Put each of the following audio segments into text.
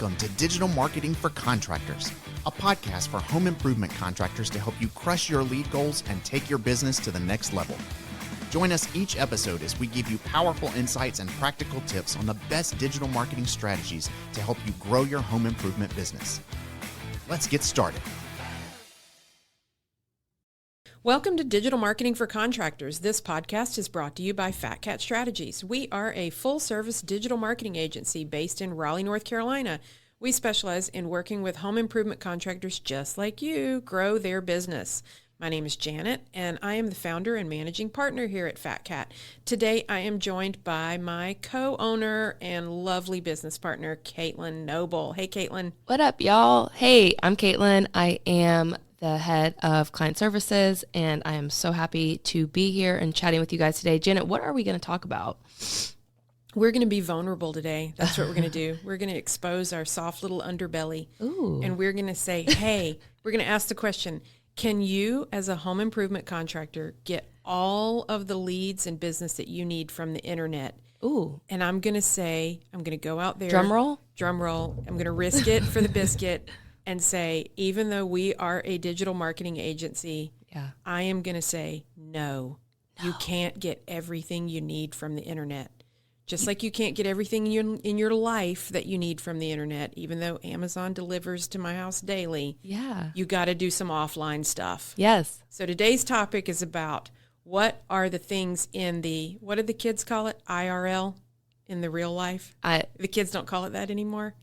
Welcome to Digital Marketing for Contractors, a podcast for home improvement contractors to help you crush your lead goals and take your business to the next level. Join us each episode as we give you powerful insights and practical tips on the best digital marketing strategies to help you grow your home improvement business. Let's get started. Welcome to Digital Marketing for Contractors. This podcast is brought to you by Fat Cat Strategies. We are a full-service digital marketing agency based in Raleigh, North Carolina. We specialize in working with home improvement contractors just like you grow their business. My name is Janet, and I am the founder and managing partner here at Fat Cat. Today, I am joined by my co-owner and lovely business partner, Caitlin Noble. Hey, Caitlin. What up, y'all? Hey, I'm Caitlin. I am the head of client services, and I am so happy to be here and chatting with you guys today. Janet, what are we going to talk about? We're going to be vulnerable today. That's what we're going to do. We're going to expose our soft little underbelly. Ooh. And we're going to say, hey, we're going to ask the question, can you, as a home improvement contractor, get all of the leads and business that you need from the internet? Ooh. And I'm going to say, I'm going to go out there. Drum roll? Drum roll. I'm going to risk it for the biscuit and say, even though we are a digital marketing agency, I am going to say, no, you can't get everything you need from the internet. Just like you can't get everything in your life that you need from the internet, even though Amazon delivers to my house daily. Yeah. You got to do some offline stuff. Yes. So today's topic is about what are the things in the, what did the kids call it? IRL, in the real life? The kids don't call it that anymore.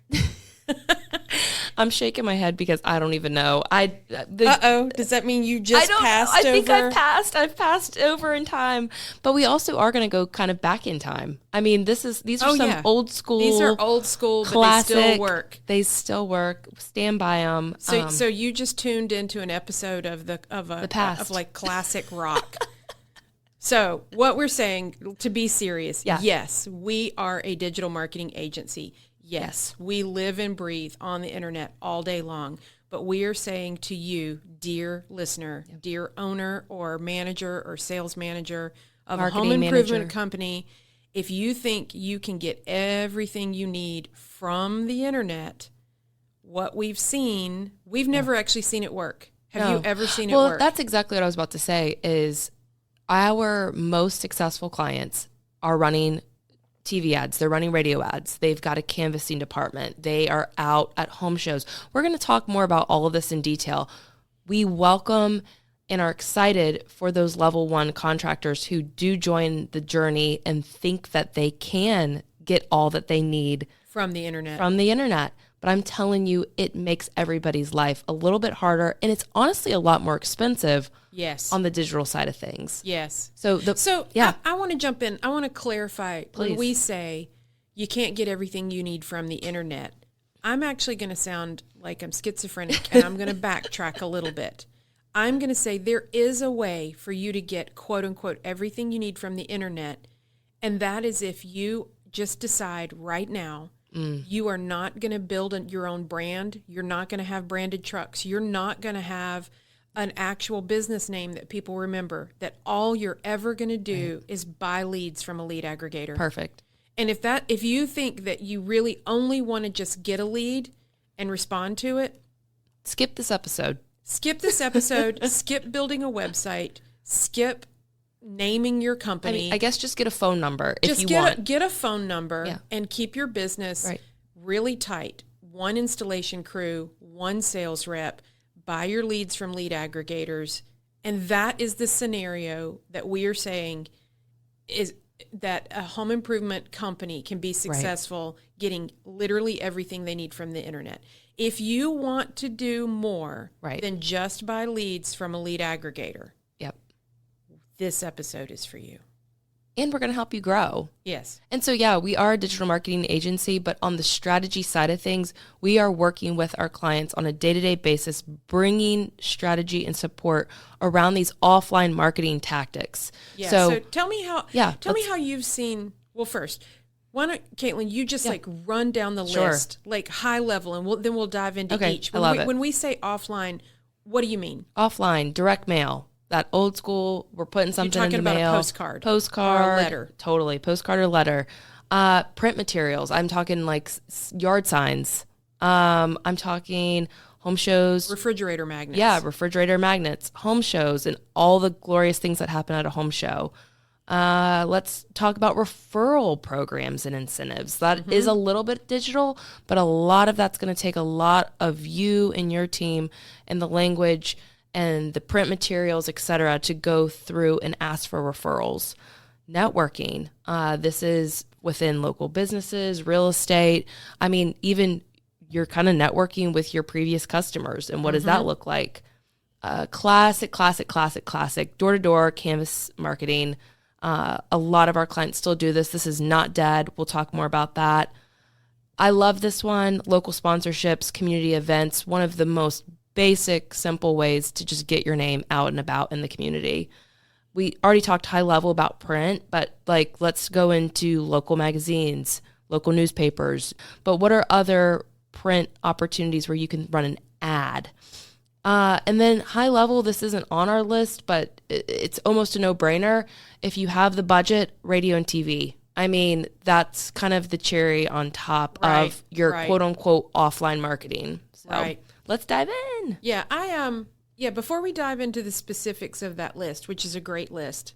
I'm shaking my head because I don't even know. Does that mean you just passed over? I think I've passed over in time. But we also are going to go kind of back in time. I mean, these are some old school. These are old school, classic, but they still work. They still work. Stand by them. So you just tuned into an episode of the past of like classic rock. So what we're saying, to be serious, yes, we are a digital marketing agency. Yes, we live and breathe on the internet all day long, but we are saying to you, dear listener, dear owner or manager or sales manager of marketing a home improvement company, if you think you can get everything you need from the internet, what we've seen, we've never actually seen it work. Have you ever seen it work? Well, that's exactly what I was about to say is our most successful clients are running TV ads. They're running radio ads. They've got a canvassing department. They are out at home shows. We're going to talk more about all of this in detail. We welcome and are excited for those level one contractors who do join the journey and think that they can get all that they need from the internet. But I'm telling you, it makes everybody's life a little bit harder, and it's honestly a lot more expensive. Yes. On the digital side of things. Yes. So I want to jump in. I want to clarify. Please. When we say you can't get everything you need from the internet, I'm actually going to sound like I'm schizophrenic, and I'm going to backtrack a little bit. I'm going to say there is a way for you to get, quote unquote, everything you need from the internet, and that is if you just decide right now you are not going to build your own brand. You're not going to have branded trucks. You're not going to have an actual business name that people remember, that all you're ever going to do is buy leads from a lead aggregator. Perfect. And if you think that you really only want to just get a lead and respond to it, skip this episode. Skip building a website, skip naming your company. I guess just get a phone number if you want. Get a phone number and keep your business really tight. One installation crew, one sales rep, buy your leads from lead aggregators. And that is the scenario that we are saying is that a home improvement company can be successful getting literally everything they need from the internet. If you want to do more than just buy leads from a lead aggregator, this episode is for you. And we're going to help you grow. Yes. And so, we are a digital marketing agency, but on the strategy side of things, we are working with our clients on a day-to-day basis, bringing strategy and support around these offline marketing tactics. Yeah. So tell me how you've seen, well, first, why don't, Caitlin, you just run down the list, like high level, and then we'll dive into each. I love it. When we say offline, what do you mean? Offline, direct mail. That old school, we're putting something in the mail. You're talking about a postcard, or a letter. Totally, postcard or letter. Print materials. I'm talking like yard signs, I'm talking home shows. Refrigerator magnets. Yeah, refrigerator magnets, home shows, and all the glorious things that happen at a home show. Let's talk about referral programs and incentives. That is a little bit digital, but a lot of that's going to take a lot of you and your team and the language and the print materials, et cetera, to go through and ask for referrals. Networking. This is within local businesses, real estate. I mean, even you're kind of networking with your previous customers. And what does that look like? Classic door-to-door canvas marketing. A lot of our clients still do this. This is not dead. We'll talk more about that. I love this one. Local sponsorships, community events, one of the most basic, simple ways to just get your name out and about in the community. We already talked high level about print, but let's go into local magazines, local newspapers. But what are other print opportunities where you can run an ad? And then high level, this isn't on our list, but it's almost a no-brainer. If you have the budget, radio and TV. I mean, that's kind of the cherry on top of your quote-unquote offline marketing. So let's dive in. Yeah, before we dive into the specifics of that list, which is a great list,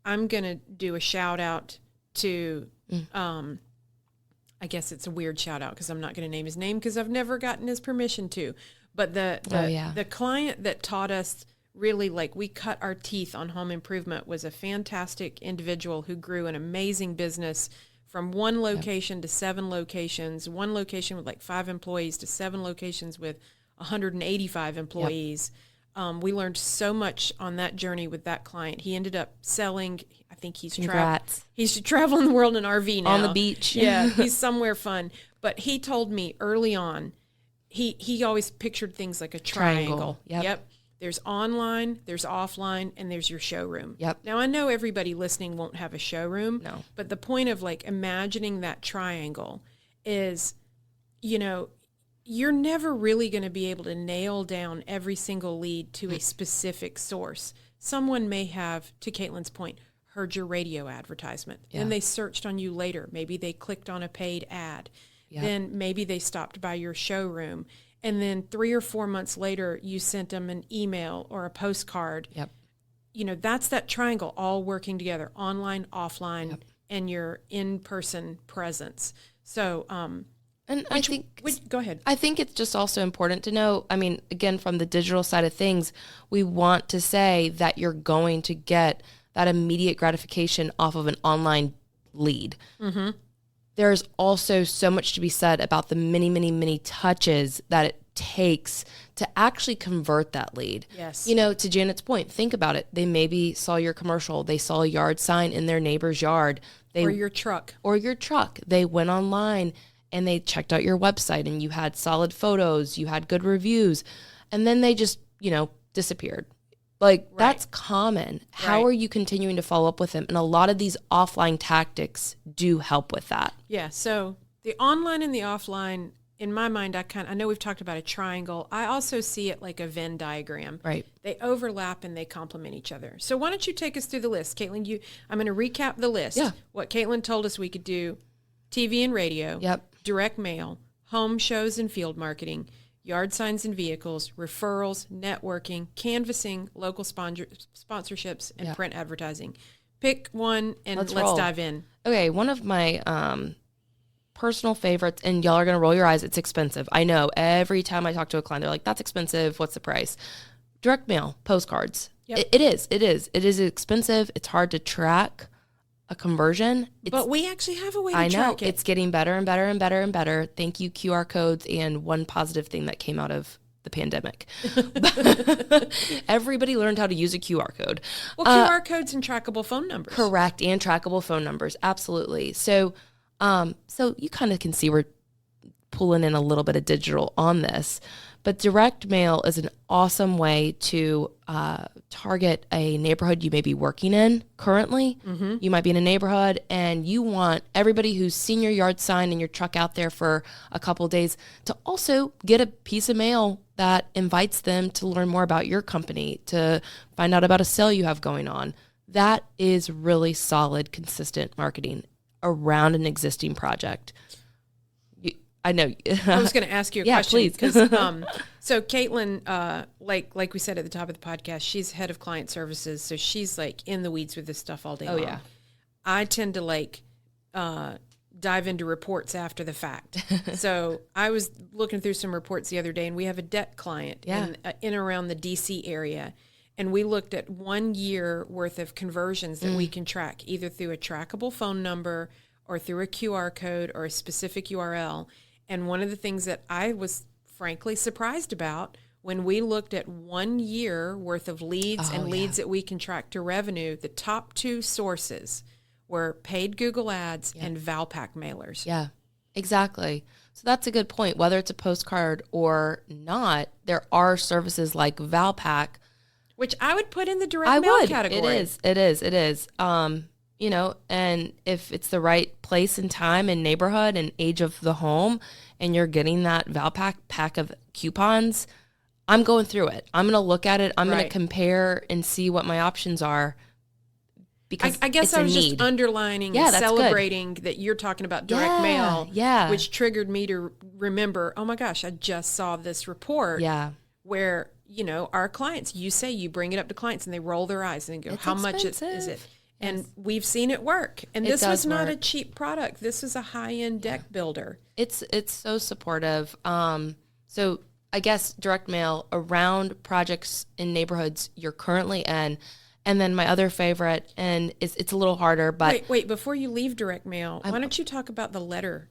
I'm going to do a shout out to, I guess it's a weird shout out because I'm not going to name his name because I've never gotten his permission to. But the client that taught us really, we cut our teeth on home improvement was a fantastic individual who grew an amazing business from one location to 7 locations, one location with 5 employees to 7 locations with 185 employees. We learned so much on that journey with that client. He ended up selling, I think he's traveling the world in an RV now. On the beach. Yeah, he's somewhere fun. But he told me early on, he always pictured things like a triangle. Yep. There's online, there's offline, and there's your showroom. Yep. Now, I know everybody listening won't have a showroom. No. But the point of imagining that triangle is, you're never really going to be able to nail down every single lead to a specific source. Someone may have, to Caitlin's point, heard your radio advertisement. Yeah. Then they searched on you later. Maybe they clicked on a paid ad. Yep. Then maybe they stopped by your showroom. And then 3 or 4 months later, you sent them an email or a postcard. Yep. That's that triangle all working together, online, offline, and your in-person presence. So, go ahead. I think it's just also important to know, I mean, again, from the digital side of things, we want to say that you're going to get that immediate gratification off of an online lead. Mm-hmm. There's also so much to be said about the many, many, many touches that it takes to actually convert that lead. Yes. To Janet's point, think about it. They maybe saw your commercial. They saw a yard sign in their neighbor's yard. Or your truck. They went online and they checked out your website and you had solid photos, you had good reviews, and then they just, disappeared. That's common. How are you continuing to follow up with them? And a lot of these offline tactics do help with that. Yeah. So the online and the offline, in my mind, I know we've talked about a triangle. I also see it like a Venn diagram. Right. They overlap and they complement each other. So why don't you take us through the list, Caitlin? I'm going to recap the list. Yeah. What Caitlin told us we could do: TV and radio. Yep. Direct mail, home shows and field marketing, yard signs and vehicles, referrals, networking, canvassing, local sponsorships, and print advertising. Pick one and let's dive in. Okay, one of my personal favorites, and y'all are going to roll your eyes, it's expensive. I know. Every time I talk to a client, they're like, that's expensive. What's the price? Direct mail, postcards. Yep. It is. It is expensive. It's hard to track a conversion. But we actually have a way to track it. It's getting better and better and better and better. Thank you, QR codes, and one positive thing that came out of the pandemic. Everybody learned how to use a QR code. Well, QR codes and trackable phone numbers. Correct, and trackable phone numbers. Absolutely. So you kind of can see we're pulling in a little bit of digital on this. But direct mail is an awesome way to target a neighborhood you may be working in currently. Mm-hmm. You might be in a neighborhood and you want everybody who's seen your yard sign and your truck out there for a couple of days to also get a piece of mail that invites them to learn more about your company, to find out about a sale you have going on. That is really solid, consistent marketing around an existing project. I know. I was going to ask you a question. Please. So Caitlin, like we said at the top of the podcast, she's head of client services. So she's like in the weeds with this stuff all day long. Yeah. I tend to dive into reports after the fact. So I was looking through some reports the other day, and we have a debt client in and around the DC area. And we looked at 1 year worth of conversions that we can track either through a trackable phone number or through a QR code or a specific URL. And one of the things that I was frankly surprised about when we looked at 1 year worth of leads leads that we can track to revenue, the top two sources were paid Google ads and Valpak mailers. Yeah, exactly. So that's a good point. Whether it's a postcard or not, there are services like Valpak, which I would put in the direct mail category. It is. You know, and if it's the right place and time and neighborhood and age of the home, and you're getting that Valpak pack of coupons, I'm going through it. I'm going to look at it. I'm going to compare and see what my options are. Because I guess I was just underlining and celebrating that you're talking about direct mail, which triggered me to remember, oh my gosh, I just saw this report where, you know, our clients, you bring it up to clients and they roll their eyes and go, how much is it? And we've seen it work. And this was not a cheap product. This was a high-end deck builder. It's so supportive. So I guess direct mail around projects in neighborhoods you're currently in. And then my other favorite, and it's a little harder, but... Wait, before you leave direct mail, why don't you talk about the letter,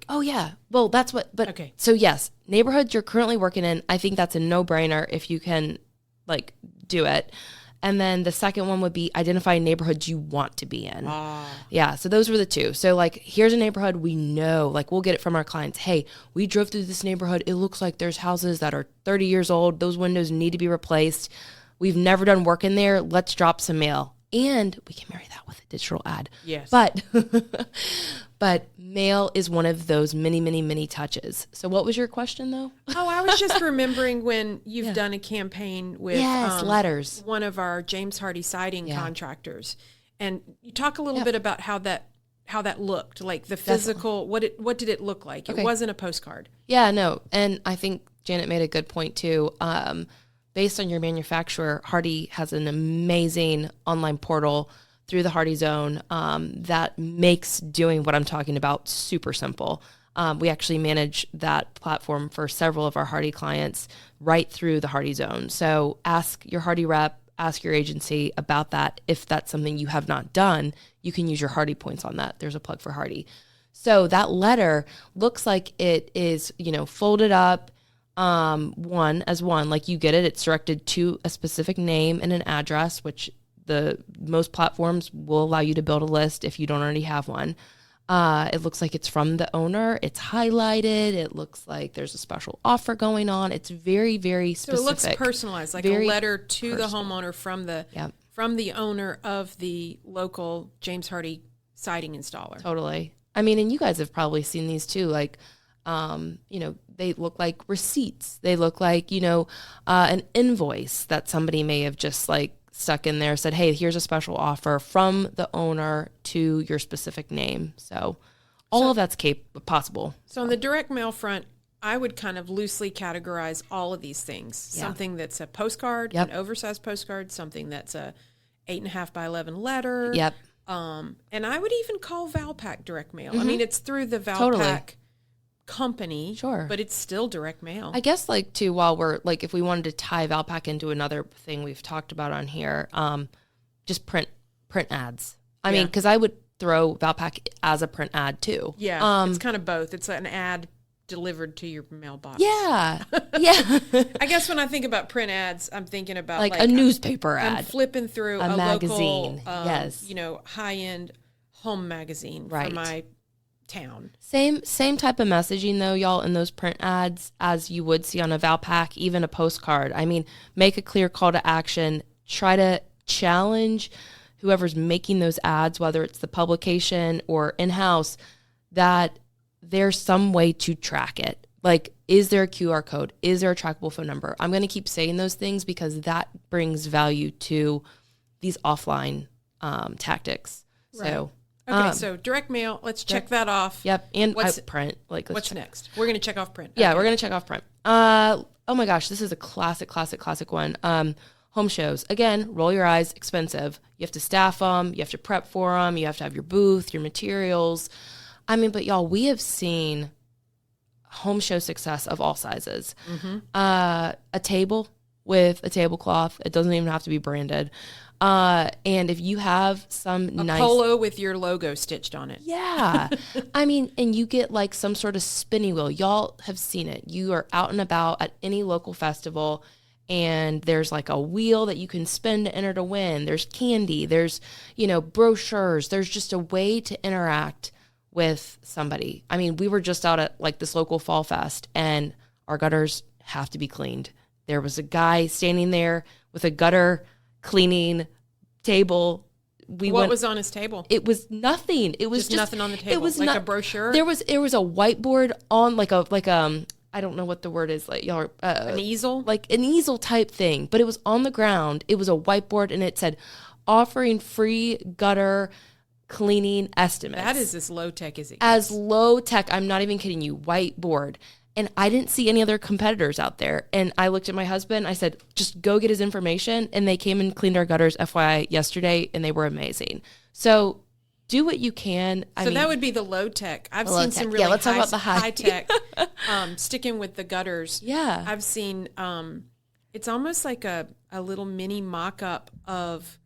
Oh, yeah. Well, that's what... But okay. So, yes, neighborhoods you're currently working in, I think that's a no-brainer if you can, do it. And then the second one would be identify neighborhoods you want to be in. Yeah, so those were the two. So, here's a neighborhood we know. We'll get it from our clients. Hey, we drove through this neighborhood. It looks like there's houses that are 30 years old. Those windows need to be replaced. We've never done work in there. Let's drop some mail. And we can marry that with a digital ad. Yes. But mail is one of those many, many, many touches. So what was your question, though? Oh, I was just remembering when you've done a campaign with letters. One of our James Hardy siding contractors. And you talk a little bit about how that looked, the physical, what did it look like? It wasn't a postcard. Yeah, no. And I think Janet made a good point, too. Based on your manufacturer, Hardy has an amazing online portal through the Hardy Zone that makes doing what I'm talking about super simple. We actually manage that platform for several of our Hardy clients right through the Hardy Zone. So ask your Hardy rep, ask your agency about that. If that's something you have not done, you can use your Hardy points on that. There's a plug for Hardy. So that letter looks like it is, folded up, one, you get it, it's directed to a specific name and an address, which most platforms will allow you to build a list if you don't already have one. It looks like it's from the owner. It's highlighted. It looks like there's a special offer going on. It's very, very specific. So it looks personalized, like a letter to the homeowner from the owner of the local James Hardy siding installer. Totally. I mean, and you guys have probably seen these too, they look like receipts. They look like, an invoice that somebody may have just stuck in there, said, hey, here's a special offer from the owner to your specific name. So all of that's possible. So on the direct mail front, I would kind of loosely categorize all of these things. Yeah. Something that's a postcard, an oversized postcard, something that's a 8.5 by 11 letter. Yep. And I would even call Valpak direct mail. Mm-hmm. I mean, it's through the Valpak company, sure, but it's still direct mail. I guess too, while we're if we wanted to tie Valpak into another thing we've talked about on here, just print ads. I mean, because I would throw Valpak as a print ad too. Yeah, it's kind of both. It's an ad delivered to your mailbox. Yeah. I guess when I think about print ads, I'm thinking about a newspaper ad. I'm flipping through a magazine. Local, yes, high-end home magazine for my town. Same type of messaging though, y'all, in those print ads as you would see on a Valpak, even a postcard. I mean, make a clear call to action. Try to challenge whoever's making those ads, whether it's the publication or in-house, that there's some way to track it. Is there a QR code? Is there a trackable phone number? I'm going to keep saying those things because that brings value to these offline tactics. Right. So Okay, so direct mail, let's check that off. Yep, and print. What's next? We're going to check off print. Yeah, okay. We're going to check off print. Oh my gosh, this is a classic one. Home shows. Again, roll your eyes, expensive. You have to staff them, you have to prep for them, you have to have your booth, your materials. I mean, but y'all, we have seen home show success of all sizes. Mm-hmm. A table with a tablecloth. It doesn't even have to be branded. And if you have some nice polo with your logo stitched on it. Yeah. I mean, and you get like some sort of spinning wheel. Y'all have seen it. You are out and about at any local festival and there's like a wheel that you can spin to enter to win. There's candy, there's, brochures. There's just a way to interact with somebody. I mean, we were just out at like this local fall fest and our gutters have to be cleaned. There was a guy standing there with a gutter cleaning table. What was on his table? It was nothing. It was just nothing on the table. It was like a brochure. There was a whiteboard on like I don't know what the word is, like y'all an easel, like an easel type thing, but it was on the ground. It was a whiteboard and it said offering free gutter cleaning estimates. That is as low tech as it gets. As low tech. I'm not even kidding you. Whiteboard. And I didn't see any other competitors out there. And I looked at my husband. I said, just go get his information. And they came and cleaned our gutters, FYI, yesterday, and they were amazing. So do what you can. So that would be the low tech. I've seen some really let's talk about the high tech. Sticking with the gutters. Yeah. I've seen, it's almost like a little mini mock-up of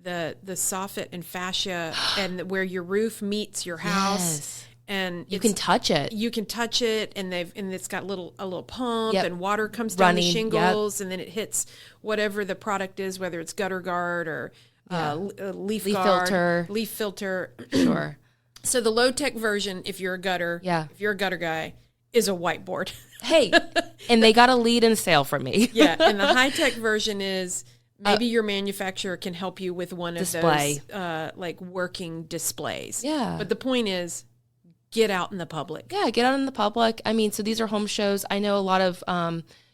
the soffit and fascia and where your roof meets your house. Yes. And you can touch it. You can touch it, and it's got a little pump, yep. and water comes down the shingles, and then it hits whatever the product is, whether it's gutter guard or leaf filter. Sure. So the low tech version, if you're a gutter guy, is a whiteboard. Hey, and they got a lead and sale from me. Yeah, and the high tech version is. Maybe your manufacturer can help you with one of those like working displays. Yeah. But the point is, get out in the public. Yeah, get out in the public. I mean, so these are home shows. I know a lot of,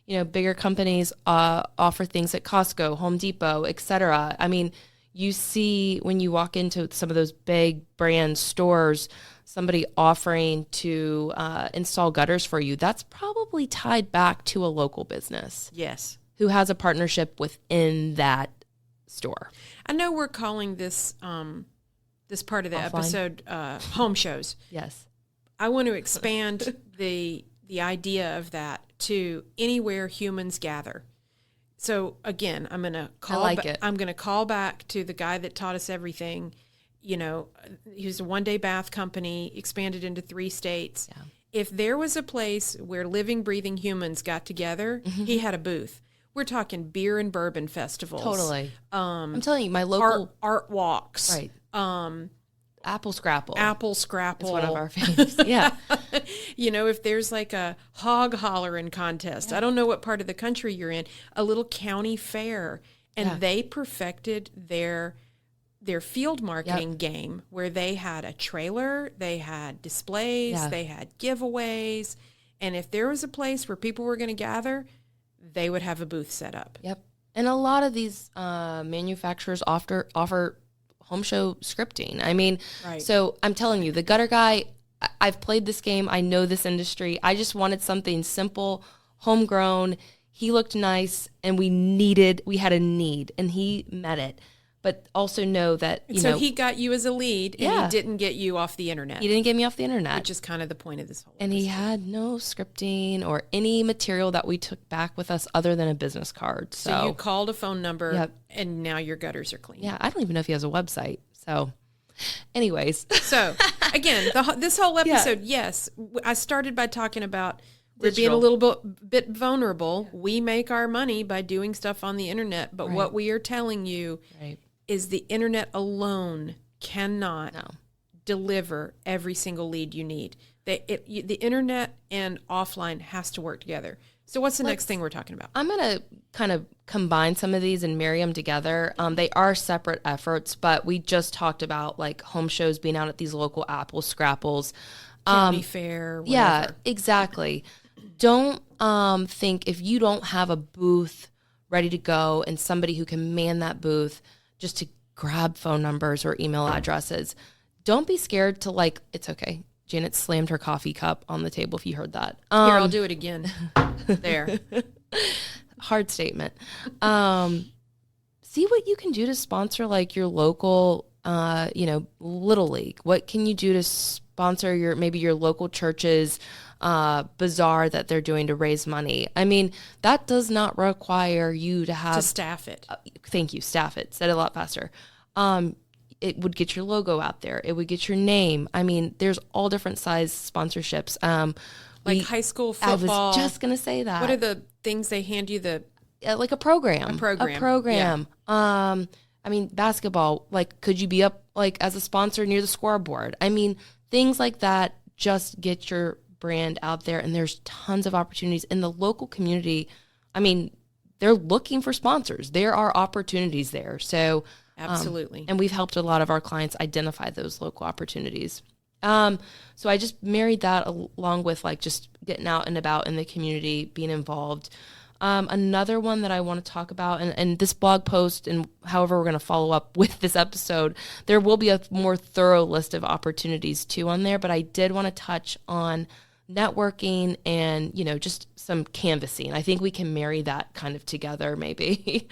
bigger companies offer things at Costco, Home Depot, etc. I mean, you see when you walk into some of those big brand stores, somebody offering to install gutters for you. That's probably tied back to a local business. Yes. Who has a partnership within that store. I know we're calling this this part of the episode home shows. Yes. I want to expand the idea of that to anywhere humans gather. So again, I'm going to call back to the guy that taught us everything. He was a one-day bath company, expanded into 3 states. Yeah. If there was a place where living, breathing humans got together, he had a booth. We're talking beer and bourbon festivals. Totally. I'm telling you, my local art walks. Right. Apple Scrapple. It's one of our favorites. Yeah. If there's like a hog hollering contest, I don't know what part of the country you're in, a little county fair, and they perfected their field marketing game where they had a trailer, they had displays, they had giveaways, and if there was a place where people were going to gather, they would have a booth set up. Yep. And a lot of these manufacturers offer home show scripting. I mean, So I'm telling you, the gutter guy, I've played this game. I know this industry. I just wanted something simple, homegrown. He looked nice, and we had a need, and he met it. But also know that, So he got you as a lead, and he didn't get you off the internet. He didn't get me off the internet. Which is kind of the point of this whole And episode. he had no scripting or any material that we took back with us other than a business card. So you called a phone number, and now your gutters are clean. Yeah, I don't even know if he has a website. So anyways. So, again, this whole episode, yes, I started by talking about we're being a little bit vulnerable. We make our money by doing stuff on the internet, but what we are telling you is the internet alone cannot deliver every single lead you need. The internet and offline has to work together. So what's the next thing we're talking about? I'm going to kind of combine some of these and marry them together. They are separate efforts, but we just talked about like home shows being out at these local Apple Scrapples. County fair, whatever. Yeah, exactly. Don't think if you don't have a booth ready to go and somebody who can man that booth just to grab phone numbers or email addresses, don't be scared to like, it's okay. Janet slammed her coffee cup on the table if you heard that. Here, I'll do it again. There. Hard statement. See what you can do to sponsor like your local, Little League. What can you do to sponsor your local church's bazaar that they're doing to raise money? I mean, that does not require you to have... To staff it. Thank you. Staff it. Said it a lot faster. It would get your logo out there. It would get your name. I mean, there's all different size sponsorships. Like high school football. I was just going to say that. What are the things they hand you? Like a program. Yeah. I mean, basketball, like, could you be up like as a sponsor near the scoreboard? I mean, things like that just get your brand out there, and there's tons of opportunities in the local community. I mean, they're looking for sponsors. There are opportunities there. So absolutely. And we've helped a lot of our clients identify those local opportunities. So I just married that along with like just getting out and about in the community, being involved. Another one that I want to talk about, and this blog post, and however we're going to follow up with this episode, there will be a more thorough list of opportunities too on there, but I did want to touch on networking and, just some canvassing. I think we can marry that kind of together maybe.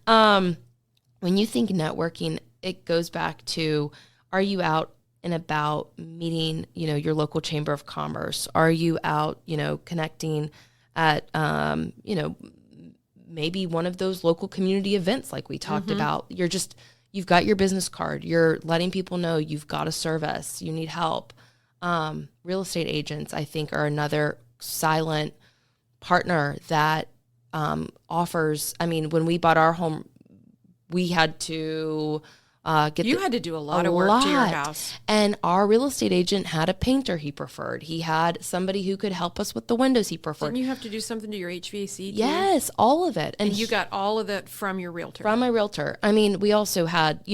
When you think networking, it goes back to, are you out and about meeting, your local chamber of commerce? Are you out, connecting at, maybe one of those local community events like we talked about? You've got your business card. You're letting people know you've got a service, you need help. Real estate agents, I think, are another silent partner that offers. I mean, when we bought our home, we had to had to do a lot of work to your house. And our real estate agent had a painter he preferred. He had somebody who could help us with the windows he preferred. Didn't you have to do something to your HVAC too? Yes, all of it. And you got all of that from your realtor? From my realtor. I mean, we also had,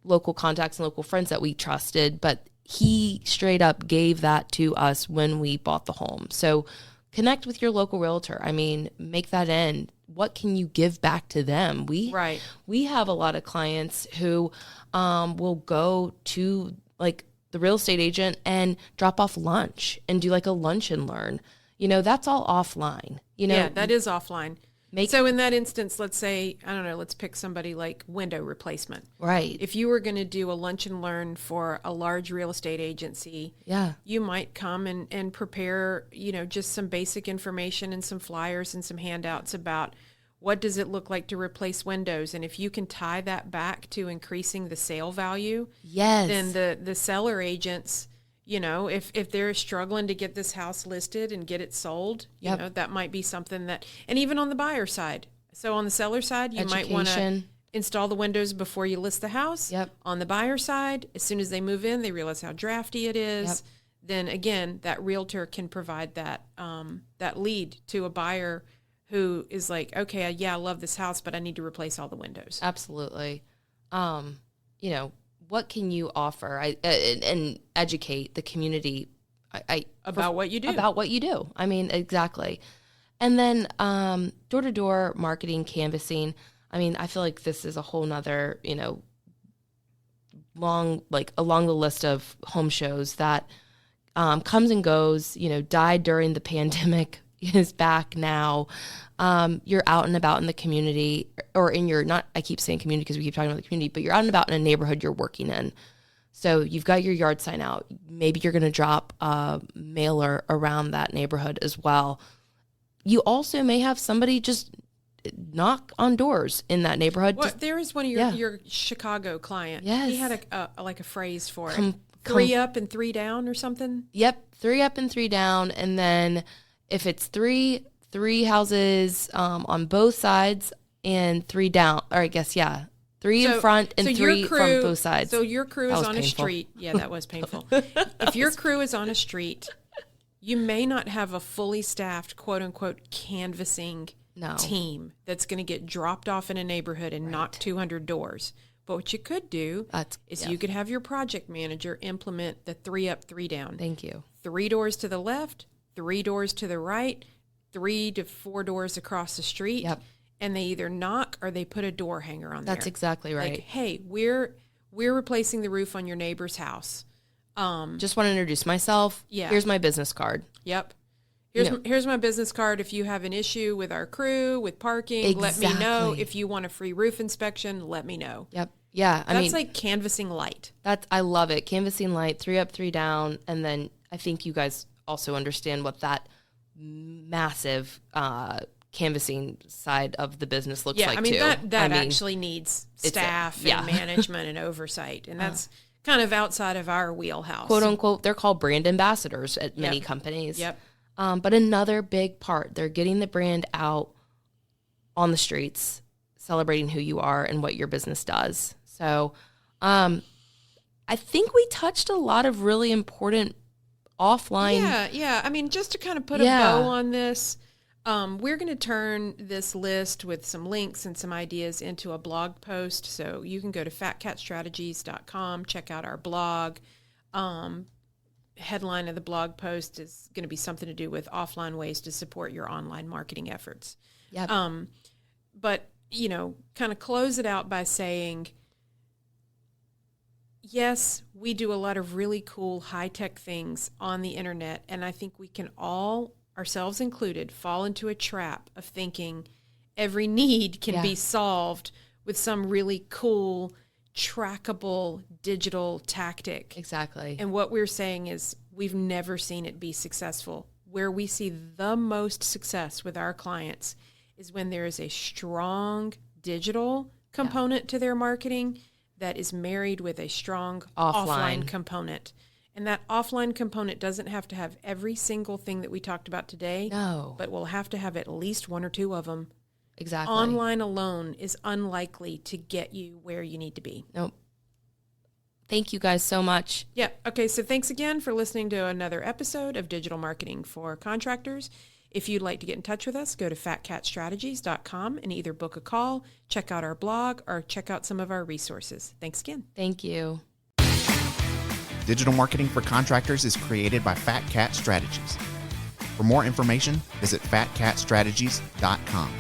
local contacts and local friends that we trusted, but he straight up gave that to us when we bought the home. So connect with your local realtor. I mean, make that end. What can you give back to them? We have a lot of clients who will go to like the real estate agent and drop off lunch and do like a lunch and learn. That's all offline. Yeah, that is offline. So in that instance, let's say, I don't know, let's pick somebody like window replacement. Right. If you were going to do a lunch and learn for a large real estate agency, you might come and prepare, just some basic information and some flyers and some handouts about what does it look like to replace windows. And if you can tie that back to increasing the sale value, then the seller agents, if they're struggling to get this house listed and get it sold, that might be something that, and even on the buyer side. So on the seller side, you might want to install the windows before you list the house. On the buyer side, as soon as they move in, they realize how drafty it is. Then again, that realtor can provide that lead to a buyer who is like, okay, I love this house, but I need to replace all the windows. Absolutely. What can you offer and educate the community about what you do? About what you do. I mean, exactly. And then door-to-door marketing, canvassing. I mean, I feel like this is a whole nother, along the list of home shows that comes and goes, died during the pandemic, is back now. You're out and about in the community, or in your, I keep saying community because we keep talking about the community, but you're out and about in a neighborhood you're working in. So you've got your yard sign out. Maybe you're going to drop a mailer around that neighborhood as well. You also may have somebody just knock on doors in that neighborhood. Well, there is one of your Chicago client. Yes. He had a phrase for it. 3 up and 3 down or something. Yep. 3 up and 3 down. And then if it's three houses on both sides and 3 down, or I guess, 3 in front and 3 from both sides. So your crew is on a street. Yeah, that was painful. If your crew is on a street, you may not have a fully staffed, quote unquote, canvassing team that's going to get dropped off in a neighborhood and knock 200 doors. But what you could do is you could have your project manager implement the 3 up, 3 down. Thank you. 3 doors to the left, 3 doors to the right, 3 to 4 doors across the street. Yep. And they either knock or they put a door hanger on there. That's exactly right. Like, hey, we're we're replacing the roof on your neighbor's house. Just want to introduce myself. Yeah. Here's my business card. Yep. Here's my business card. If you have an issue with our crew, with parking, Exactly. let me know. If you want a free roof inspection, let me know. Yep. Yeah. That's like canvassing light. I love it. Canvassing light, 3 up, 3 down. And then I think you guys also understand what that massive canvassing side of the business looks like too. That actually needs staff and management and oversight. And that's kind of outside of our wheelhouse. Quote unquote, they're called brand ambassadors at many companies. Yep. But another big part, they're getting the brand out on the streets, celebrating who you are and what your business does. So I think we touched a lot of really important offline. Yeah. I mean, just to kind of put a bow on this, we're going to turn this list with some links and some ideas into a blog post. So you can go to fatcatstrategies.com, check out our blog. Headline of the blog post is going to be something to do with offline ways to support your online marketing efforts. Yep. But, kind of close it out by saying, yes, we do a lot of really cool high-tech things on the internet, and I think we can all, ourselves included, fall into a trap of thinking every need can be solved with some really cool, trackable digital tactic. Exactly. And what we're saying is we've never seen it be successful. Where we see the most success with our clients is when there is a strong digital component to their marketing that is married with a strong offline component. And that offline component doesn't have to have every single thing that we talked about today. No. But we'll have to have at least 1 or 2 of them. Exactly. Online alone is unlikely to get you where you need to be. Nope. Thank you guys so much. Yeah. Okay. So thanks again for listening to another episode of Digital Marketing for Contractors. If you'd like to get in touch with us, go to fatcatstrategies.com and either book a call, check out our blog, or check out some of our resources. Thanks again. Thank you. Digital Marketing for Contractors is created by Fat Cat Strategies. For more information, visit fatcatstrategies.com.